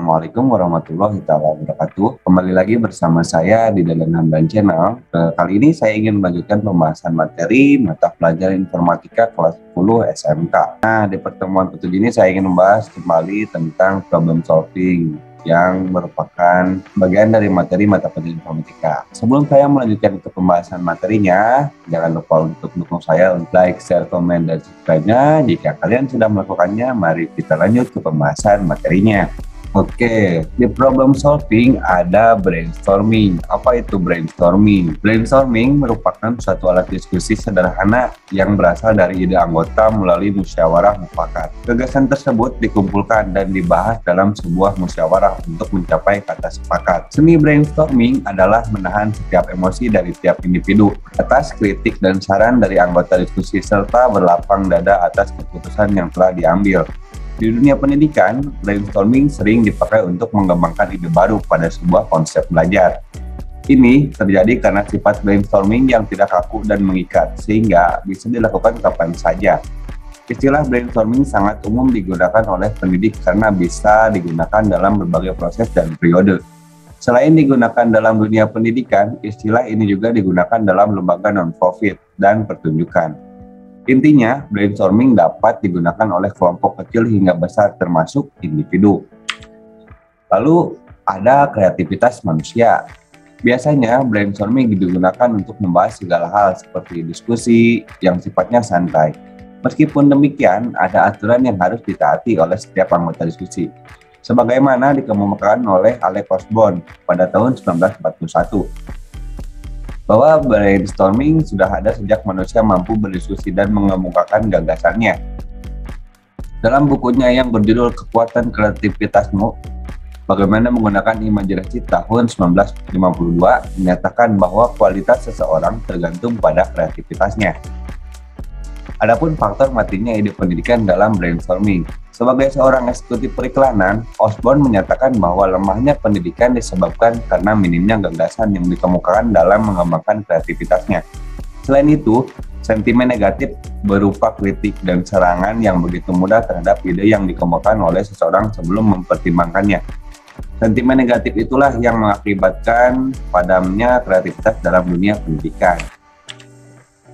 Assalamualaikum warahmatullahi wabarakatuh. Kembali lagi bersama saya di Dadan Hamdan Channel. Kali ini saya ingin melanjutkan pembahasan materi mata pelajaran informatika kelas 10 SMK. Nah, di pertemuan ketujuh ini saya ingin membahas kembali tentang problem solving yang merupakan bagian dari materi mata pelajaran informatika. Sebelum saya melanjutkan ke pembahasan materinya, jangan lupa untuk mendukung saya untuk like, share, komen, dan subscribe-nya. Jika kalian sudah melakukannya, mari kita lanjut ke pembahasan materinya. Oke, di problem solving ada brainstorming. Apa itu brainstorming? Brainstorming merupakan suatu alat diskusi sederhana yang berasal dari ide anggota melalui musyawarah mufakat. Gagasan tersebut dikumpulkan dan dibahas dalam sebuah musyawarah untuk mencapai kata sepakat. Seni brainstorming adalah menahan setiap emosi dari tiap individu atas kritik dan saran dari anggota diskusi serta berlapang dada atas keputusan yang telah diambil. Di dunia pendidikan, brainstorming sering dipakai untuk mengembangkan ide baru pada sebuah konsep belajar. Ini terjadi karena sifat brainstorming yang tidak kaku dan mengikat, sehingga bisa dilakukan kapan saja. Istilah brainstorming sangat umum digunakan oleh pendidik karena bisa digunakan dalam berbagai proses dan periode. Selain digunakan dalam dunia pendidikan, istilah ini juga digunakan dalam lembaga non-profit dan pertunjukan. Intinya, brainstorming dapat digunakan oleh kelompok kecil hingga besar termasuk individu. Lalu, ada kreativitas manusia. Biasanya, brainstorming digunakan untuk membahas segala hal seperti diskusi yang sifatnya santai. Meskipun demikian, ada aturan yang harus ditaati oleh setiap anggota diskusi. Sebagaimana dikemukakan oleh Alex Osborne pada tahun 1941. Bahwa brainstorming sudah ada sejak manusia mampu berdiskusi dan mengemukakan gagasannya. Dalam bukunya yang berjudul Kekuatan Kreativitasmu, Bagaimana Menggunakan Imajinasi tahun 1952, menyatakan bahwa kualitas seseorang tergantung pada kreativitasnya. Adapun faktor matinya ide pendidikan dalam brainstorming. Sebagai seorang eksekutif periklanan, Osborne menyatakan bahwa lemahnya pendidikan disebabkan karena minimnya gagasan yang dikemukakan dalam mengembangkan kreativitasnya. Selain itu, sentimen negatif berupa kritik dan serangan yang begitu mudah terhadap ide yang dikemukakan oleh seseorang sebelum mempertimbangkannya. Sentimen negatif itulah yang mengakibatkan padamnya kreativitas dalam dunia pendidikan.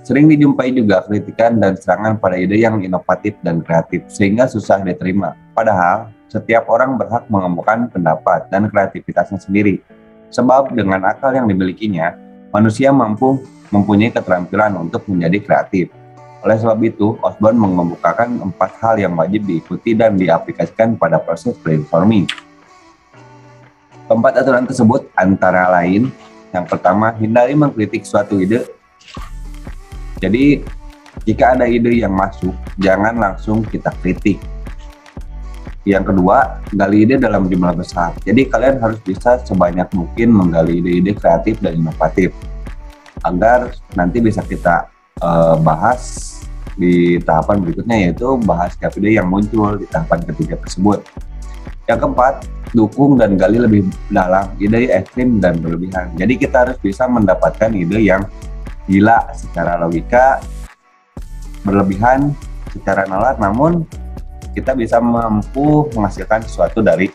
Sering dijumpai juga kritikan dan serangan pada ide yang inovatif dan kreatif, sehingga susah diterima. Padahal, setiap orang berhak mengemukakan pendapat dan kreativitasnya sendiri. Sebab dengan akal yang dimilikinya, manusia mempunyai keterampilan untuk menjadi kreatif. Oleh sebab itu, Osborne mengemukakan 4 hal yang wajib diikuti dan diaplikasikan pada proses brainstorming. 4 aturan tersebut antara lain, yang pertama, hindari mengkritik suatu ide. Jadi, jika ada ide yang masuk, jangan langsung kita kritik. Yang kedua, gali ide dalam jumlah besar. Jadi, kalian harus bisa sebanyak mungkin menggali ide-ide kreatif dan inovatif, agar nanti bisa kita bahas di tahapan berikutnya, yaitu bahas setiap ide yang muncul di tahapan ketiga tersebut. Yang keempat, dukung dan gali lebih dalam ide ekstrim dan berlebihan. Jadi, kita harus bisa mendapatkan ide yang gila secara logika, berlebihan secara nalar, namun kita bisa mampu menghasilkan sesuatu dari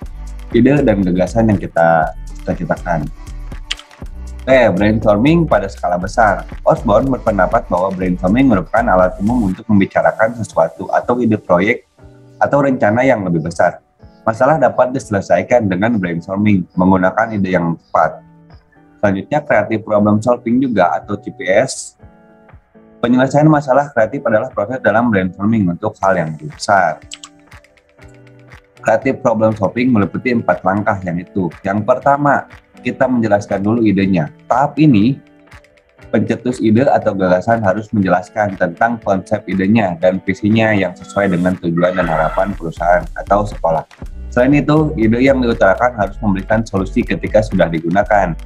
ide dan gagasan yang kita cita-citakan. Brainstorming pada skala besar. Osborne berpendapat bahwa brainstorming merupakan alat umum untuk membicarakan sesuatu atau ide proyek atau rencana yang lebih besar. Masalah dapat diselesaikan dengan brainstorming menggunakan ide yang tepat. Selanjutnya, creative problem solving juga atau CPS. Penyelesaian masalah kreatif adalah proses dalam brainstorming untuk hal yang lebih besar. Creative problem solving meliputi 4 langkah, yaitu yang pertama, kita menjelaskan dulu idenya. Tahap ini, pencetus ide atau gagasan harus menjelaskan tentang konsep idenya dan visinya yang sesuai dengan tujuan dan harapan perusahaan atau sekolah. Selain itu, ide yang diutarakan harus memberikan solusi ketika sudah digunakan.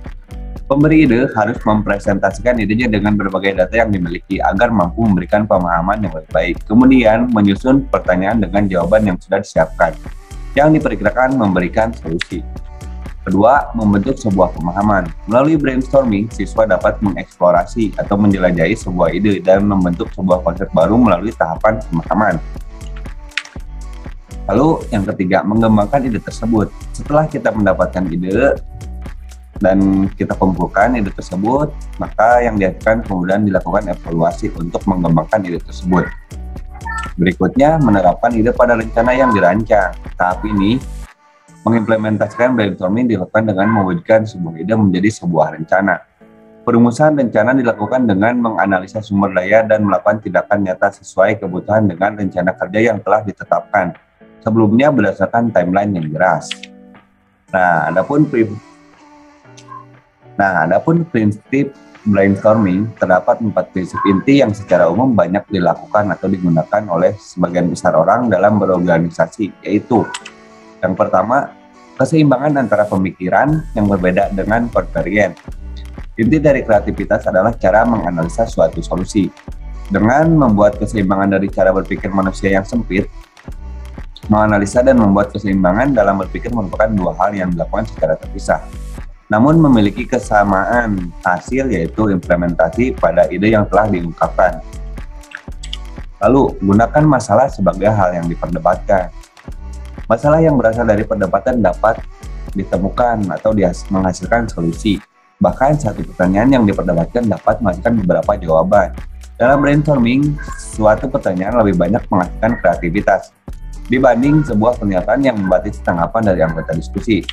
Pemberi ide harus mempresentasikan idenya dengan berbagai data yang dimiliki agar mampu memberikan pemahaman yang lebih baik. Kemudian, menyusun pertanyaan dengan jawaban yang sudah disiapkan, yang diperkirakan memberikan solusi. Kedua, membentuk sebuah pemahaman. Melalui brainstorming, siswa dapat mengeksplorasi atau menjelajahi sebuah ide dan membentuk sebuah konsep baru melalui tahapan pemahaman. Lalu yang ketiga, mengembangkan ide tersebut. Setelah kita mendapatkan ide dan kita kumpulkan ide tersebut, maka yang dilakukan kemudian dilakukan evaluasi untuk mengembangkan ide tersebut. Berikutnya, menerapkan ide pada rencana yang dirancang. Tahap ini mengimplementasikan brainstorming dilakukan dengan mewujudkan sebuah ide menjadi sebuah rencana. Perumusan rencana dilakukan dengan menganalisa sumber daya dan melakukan tindakan nyata sesuai kebutuhan dengan rencana kerja yang telah ditetapkan sebelumnya berdasarkan timeline yang jelas. Nah, adapun prinsip brainstorming, terdapat 4 prinsip inti yang secara umum banyak dilakukan atau digunakan oleh sebagian besar orang dalam berorganisasi, yaitu yang pertama, keseimbangan antara pemikiran yang berbeda dengan konvergen. Inti dari kreativitas adalah cara menganalisa suatu solusi. Dengan membuat keseimbangan dari cara berpikir manusia yang sempit, menganalisa dan membuat keseimbangan dalam berpikir merupakan dua hal yang dilakukan secara terpisah, namun memiliki kesamaan hasil, yaitu implementasi pada ide yang telah diungkapkan. Lalu, gunakan masalah sebagai hal yang diperdebatkan. Masalah yang berasal dari perdebatan dapat ditemukan atau menghasilkan solusi. Bahkan satu pertanyaan yang diperdebatkan dapat menghasilkan beberapa jawaban. Dalam brainstorming, suatu pertanyaan lebih banyak menghasilkan kreativitas dibanding sebuah pernyataan yang membatasi tanggapan dari anggota diskusi.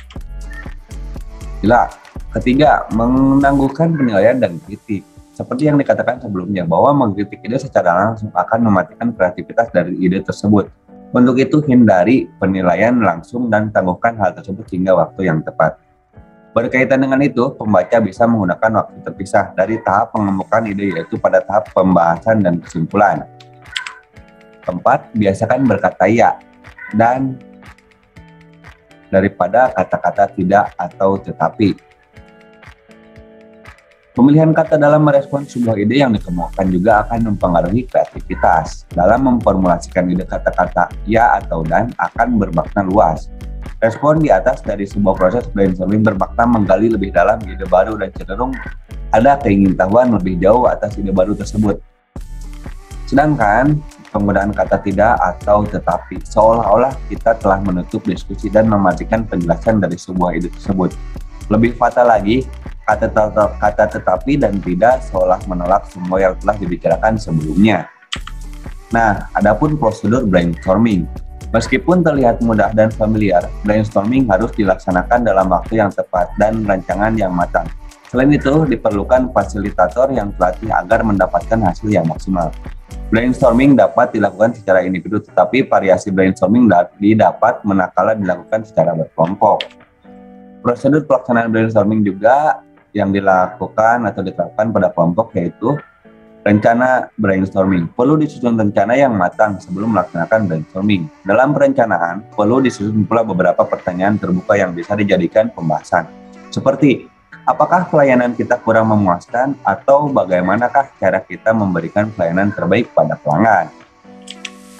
Ketiga, menangguhkan penilaian dan kritik. Seperti yang dikatakan sebelumnya, bahwa mengkritik ide secara langsung akan mematikan kreativitas dari ide tersebut. Untuk itu, hindari penilaian langsung dan tangguhkan hal tersebut hingga waktu yang tepat. Berkaitan dengan itu, pembaca bisa menggunakan waktu terpisah dari tahap pengembangan ide, yaitu pada tahap pembahasan dan kesimpulan. Keempat, biasakan berkata ya dan daripada kata-kata tidak atau tetapi. Pemilihan kata dalam merespon sebuah ide yang dikemukakan juga akan mempengaruhi kreativitas. Dalam memformulasikan ide, kata-kata ya atau dan akan bermakna luas. Respon di atas dari sebuah proses brainstorming bermakna menggali lebih dalam ide baru dan cenderung ada keingintahuan lebih jauh atas ide baru tersebut. Sedangkan penggunaan kata tidak atau tetapi seolah-olah kita telah menutup diskusi dan mematikan penjelasan dari sebuah ide tersebut. Lebih fatal lagi, kata tetapi dan tidak seolah menolak semua yang telah dibicarakan sebelumnya. Nah, adapun prosedur brainstorming. Meskipun terlihat mudah dan familiar, brainstorming harus dilaksanakan dalam waktu yang tepat dan rancangan yang matang. Selain itu, diperlukan fasilitator yang terlatih agar mendapatkan hasil yang maksimal. Brainstorming dapat dilakukan secara individu, tetapi variasi brainstorming dapat manakala dilakukan secara berkelompok. Prosedur pelaksanaan brainstorming juga yang dilakukan atau diterapkan pada kelompok, yaitu rencana brainstorming. Perlu disusun rencana yang matang sebelum melaksanakan brainstorming. Dalam perencanaan, perlu disusun pula beberapa pertanyaan terbuka yang bisa dijadikan pembahasan. Seperti, apakah pelayanan kita kurang memuaskan atau bagaimanakah cara kita memberikan pelayanan terbaik pada pelanggan?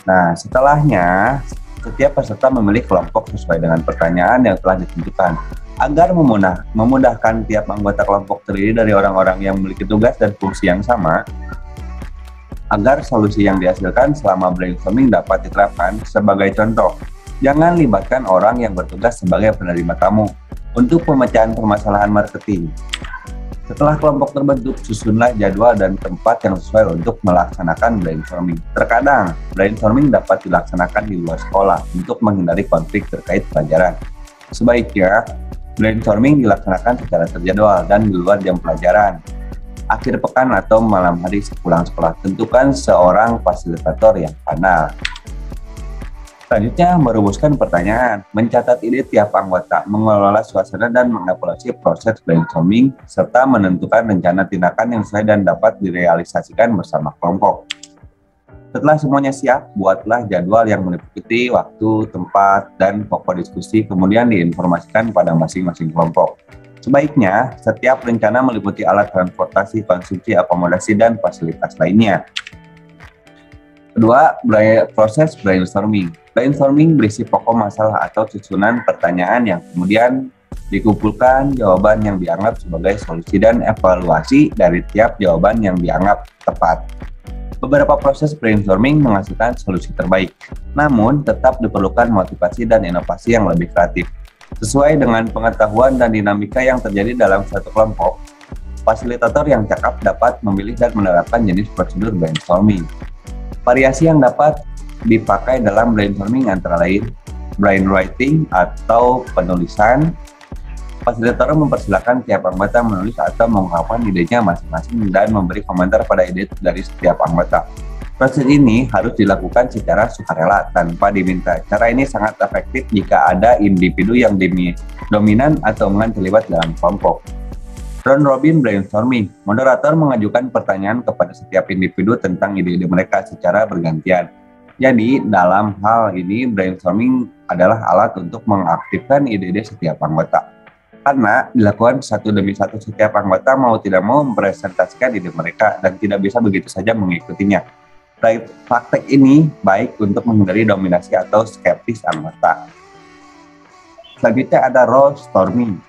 Nah, setelahnya, setiap peserta memilih kelompok sesuai dengan pertanyaan yang telah ditentukan. Agar memudahkan tiap anggota kelompok terdiri dari orang-orang yang memiliki tugas dan fungsi yang sama, agar solusi yang dihasilkan selama brainstorming dapat diterapkan. Sebagai contoh, jangan libatkan orang yang bertugas sebagai penerima tamu untuk pemecahan permasalahan marketing. Setelah kelompok terbentuk, susunlah jadwal dan tempat yang sesuai untuk melaksanakan brainstorming. Terkadang, brainstorming dapat dilaksanakan di luar sekolah untuk menghindari konflik terkait pelajaran. Sebaiknya, brainstorming dilaksanakan secara terjadwal dan di luar jam pelajaran, akhir pekan atau malam hari sepulang sekolah. Tentukan seorang fasilitator yang pandai. Selanjutnya, merumuskan pertanyaan, mencatat ide tiap anggota, mengelola suasana dan mengevaluasi proses brainstorming, serta menentukan rencana tindakan yang sesuai dan dapat direalisasikan bersama kelompok. Setelah semuanya siap, buatlah jadwal yang meliputi waktu, tempat, dan pokok diskusi, kemudian diinformasikan pada masing-masing kelompok. Sebaiknya, setiap rencana meliputi alat transportasi, konsumsi, akomodasi, dan fasilitas lainnya. Kedua, proses brainstorming. Brainstorming berisi pokok masalah atau susunan pertanyaan yang kemudian dikumpulkan jawaban yang dianggap sebagai solusi dan evaluasi dari tiap jawaban yang dianggap tepat. Beberapa proses brainstorming menghasilkan solusi terbaik, namun tetap diperlukan motivasi dan inovasi yang lebih kreatif. Sesuai dengan pengetahuan dan dinamika yang terjadi dalam suatu kelompok, fasilitator yang cakap dapat memilih dan menerapkan jenis prosedur brainstorming. Variasi yang dapat dipakai dalam brainstorming antara lain brainwriting atau penulisan. Fasilitator mempersilahkan tiap anggota menulis atau mengungkapkan idenya masing-masing dan memberi komentar pada ide dari setiap anggota. Proses ini harus dilakukan secara sukarela tanpa diminta. Cara ini sangat efektif jika ada individu yang dominan atau enggan terlibat dalam kelompok. Round Robin Brainstorming. Moderator mengajukan pertanyaan kepada setiap individu tentang ide-ide mereka secara bergantian. Jadi, dalam hal ini, brainstorming adalah alat untuk mengaktifkan ide-ide setiap anggota. Karena dilakukan satu demi satu, setiap anggota mau tidak mau mempresentasikan ide mereka dan tidak bisa begitu saja mengikutinya. Praktek ini baik untuk menghindari dominasi atau skeptis anggota. Selanjutnya ada role storming.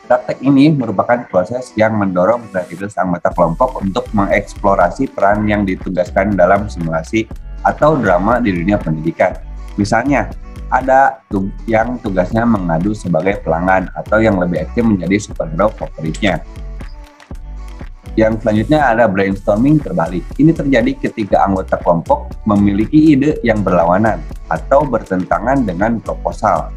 Praktek ini merupakan proses yang mendorong kreativitas anggota kelompok untuk mengeksplorasi peran yang ditugaskan dalam simulasi atau drama di dunia pendidikan. Misalnya, ada yang tugasnya mengadu sebagai pelanggan atau yang lebih aktif menjadi superhero favoritnya. Yang selanjutnya ada brainstorming terbalik. Ini terjadi ketika anggota kelompok memiliki ide yang berlawanan atau bertentangan dengan proposal.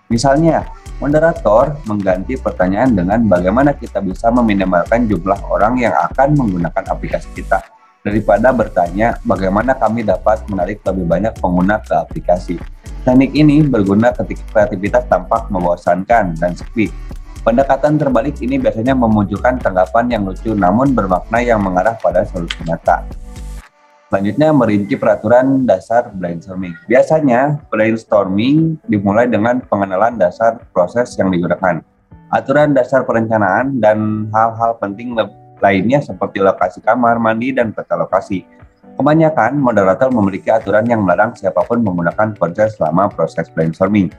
Misalnya, moderator mengganti pertanyaan dengan bagaimana kita bisa meminimalkan jumlah orang yang akan menggunakan aplikasi kita, daripada bertanya bagaimana kami dapat menarik lebih banyak pengguna ke aplikasi. Teknik ini berguna ketika kreativitas tampak membosankan dan sepi. Pendekatan terbalik ini biasanya memunculkan tanggapan yang lucu namun bermakna yang mengarah pada solusi nyata. Selanjutnya, merinci peraturan dasar brainstorming. Biasanya, brainstorming dimulai dengan pengenalan dasar proses yang digunakan, aturan dasar perencanaan, dan hal-hal penting lainnya seperti lokasi kamar mandi dan peta lokasi. Kebanyakan moderator memiliki aturan yang melarang siapapun menggunakan ponsel selama proses brainstorming.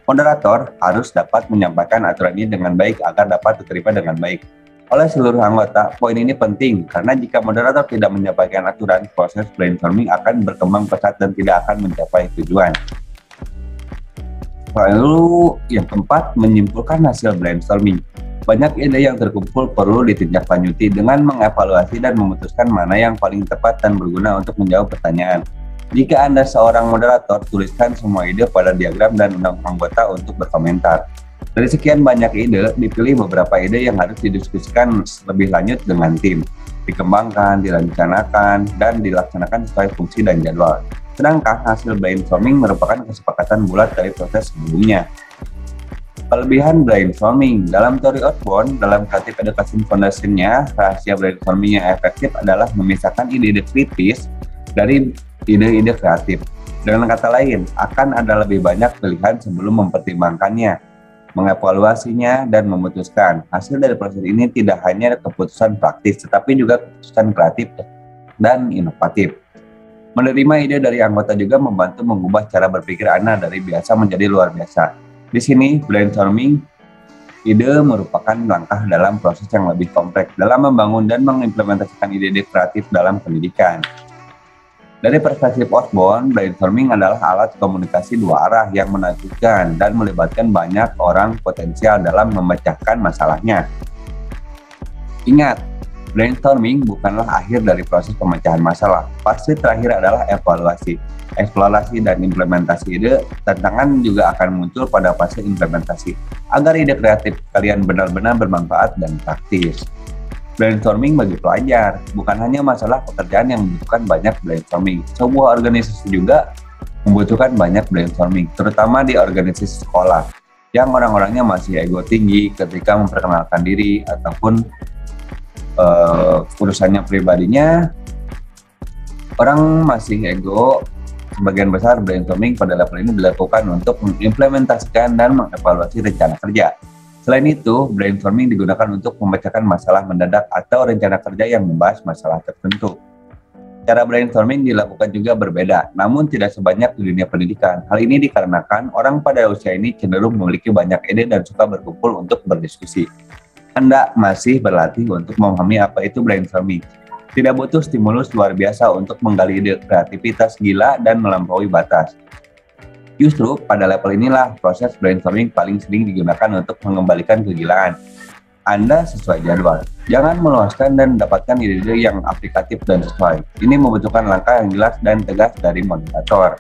Moderator harus dapat menyampaikan aturan ini dengan baik agar dapat diterima dengan baik oleh seluruh anggota. Poin ini penting karena jika moderator tidak menyampaikan aturan, proses brainstorming akan berkembang pesat dan tidak akan mencapai tujuan. Lalu yang keempat, menyimpulkan hasil brainstorming. Banyak ide yang terkumpul perlu ditindaklanjuti dengan mengevaluasi dan memutuskan mana yang paling tepat dan berguna untuk menjawab pertanyaan. Jika Anda seorang moderator, tuliskan semua ide pada diagram dan undang anggota untuk berkomentar. Dari sekian banyak ide, dipilih beberapa ide yang harus didiskusikan lebih lanjut dengan tim, dikembangkan, direncanakan, dan dilaksanakan sesuai fungsi dan jadwal. Sedangkan hasil brainstorming merupakan kesepakatan bulat dari proses sebelumnya. Kelebihan brainstorming. Dalam teori Osborne, dalam Creative Education Foundation-nya, rahasia brainstorming yang efektif adalah memisahkan ide-ide kritis dari ide-ide kreatif. Dengan kata lain, akan ada lebih banyak pilihan sebelum mempertimbangkannya, mengevaluasinya, dan memutuskan. Hasil dari proses ini tidak hanya keputusan praktis, tetapi juga keputusan kreatif dan inovatif. Menerima ide dari anggota juga membantu mengubah cara berpikir Anda dari biasa menjadi luar biasa. Di sini, brainstorming ide merupakan langkah dalam proses yang lebih kompleks dalam membangun dan mengimplementasikan ide-ide kreatif dalam pendidikan. Dari perspektif Osborne, brainstorming adalah alat komunikasi dua arah yang menakjubkan dan melibatkan banyak orang potensial dalam memecahkan masalahnya. Ingat, brainstorming bukanlah akhir dari proses pemecahan masalah. Fase terakhir adalah evaluasi. Eksplorasi dan implementasi ide, tantangan juga akan muncul pada fase implementasi, agar ide kreatif kalian benar-benar bermanfaat dan praktis. Brainstorming bagi pelajar, bukan hanya masalah pekerjaan yang membutuhkan banyak brainstorming. Sebuah organisasi juga membutuhkan banyak brainstorming, terutama di organisasi sekolah, yang orang-orangnya masih ego tinggi ketika memperkenalkan diri, ataupun urusannya pribadinya, orang masih ego. Sebagian besar brainstorming pada level ini dilakukan untuk mengimplementasikan dan mengevaluasi rencana kerja. Selain itu, brainstorming digunakan untuk memecahkan masalah mendadak atau rencana kerja yang membahas masalah tertentu. Cara brainstorming dilakukan juga berbeda, namun tidak sebanyak di dunia pendidikan. Hal ini dikarenakan orang pada usia ini cenderung memiliki banyak ide dan suka berkumpul untuk berdiskusi. Anda masih berlatih untuk memahami apa itu brainstorming. Tidak butuh stimulus luar biasa untuk menggali ide kreativitas gila dan melampaui batas. Justru pada level inilah proses brainstorming paling sering digunakan untuk mengembalikan kegilaan Anda sesuai jadwal. Jangan meluaskan dan dapatkan ide-ide yang aplikatif dan sesuai. Ini membutuhkan langkah yang jelas dan tegas dari moderator.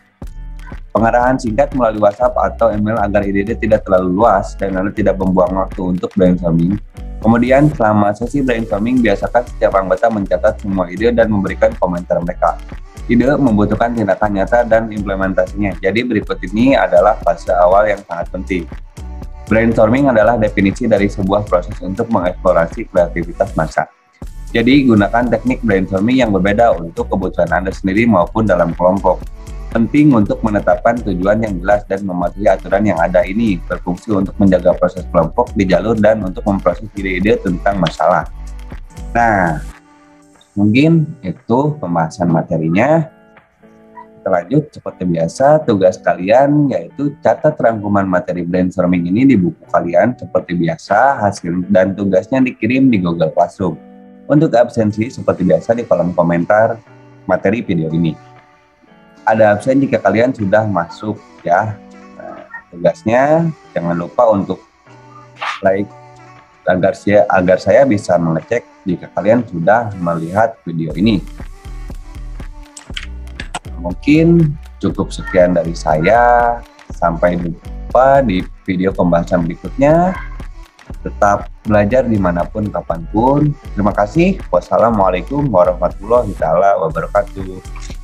Pengarahan singkat melalui WhatsApp atau email agar ide-ide tidak terlalu luas dan Anda tidak membuang waktu untuk brainstorming. Kemudian, selama sesi brainstorming, biasakan setiap anggota mencatat semua ide dan memberikan komentar mereka. Ide membutuhkan tindakan nyata dan implementasinya. Jadi berikut ini adalah fase awal yang sangat penting. Brainstorming adalah definisi dari sebuah proses untuk mengeksplorasi kreativitas massa. Jadi, gunakan teknik brainstorming yang berbeda untuk kebutuhan Anda sendiri maupun dalam kelompok. Penting untuk menetapkan tujuan yang jelas dan mematuhi aturan yang ada. Ini berfungsi untuk menjaga proses kelompok di jalur dan untuk memproses ide-ide tentang masalah. Nah, mungkin itu pembahasan materinya. Kita lanjut seperti biasa, tugas kalian yaitu catat rangkuman materi brainstorming ini di buku kalian seperti biasa, hasil dan tugasnya dikirim di Google Classroom. Untuk absensi seperti biasa di kolom komentar materi video ini. Ada absen jika kalian sudah masuk ya. Nah, tugasnya jangan lupa untuk like agar saya bisa mengecek jika kalian sudah melihat video ini. Mungkin cukup sekian dari saya. Sampai jumpa di video pembahasan berikutnya. Tetap belajar dimanapun, kapanpun. Terima kasih. Wassalamualaikum warahmatullahi wabarakatuh.